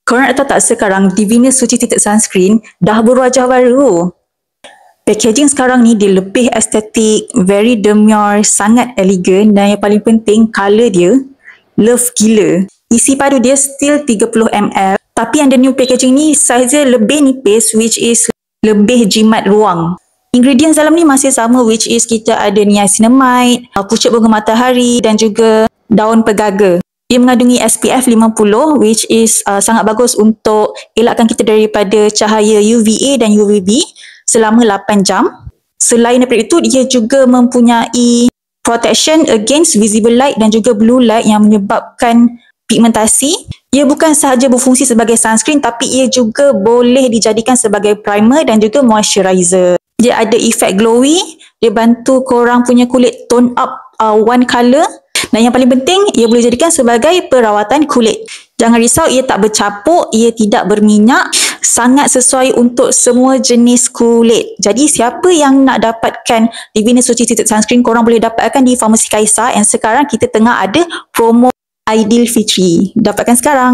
Korang nak tahu tak sekarang Divina Suci Tinted Sunscreen dah berwajah baru. Packaging sekarang ni dia lebih estetik, very demure, sangat elegan dan yang paling penting colour dia love gila. Isi padu dia still 30ml tapi yang the new packaging ni saiz dia lebih nipis which is lebih jimat ruang. Ingredients dalam ni masih sama which is kita ada niacinamide, pucuk bunga matahari dan juga daun pegaga. Ia mengandungi SPF 50 which is sangat bagus untuk elakkan kita daripada cahaya UVA dan UVB selama 8 jam. Selain daripada itu, ia juga mempunyai protection against visible light dan juga blue light yang menyebabkan pigmentasi. Ia bukan sahaja berfungsi sebagai sunscreen tapi ia juga boleh dijadikan sebagai primer dan juga moisturizer. Dia ada efek glowy, dia bantu korang punya kulit tone up one colour. Dan yang paling penting, ia boleh jadikan sebagai perawatan kulit. Jangan risau, ia tak bercapuk, ia tidak berminyak, sangat sesuai untuk semua jenis kulit. Jadi siapa yang nak dapatkan Divina Suci Tinted Sunscreen, korang boleh dapatkan di Farmasi Kaisar. Dan sekarang kita tengah ada promo Aidilfitri. Dapatkan sekarang.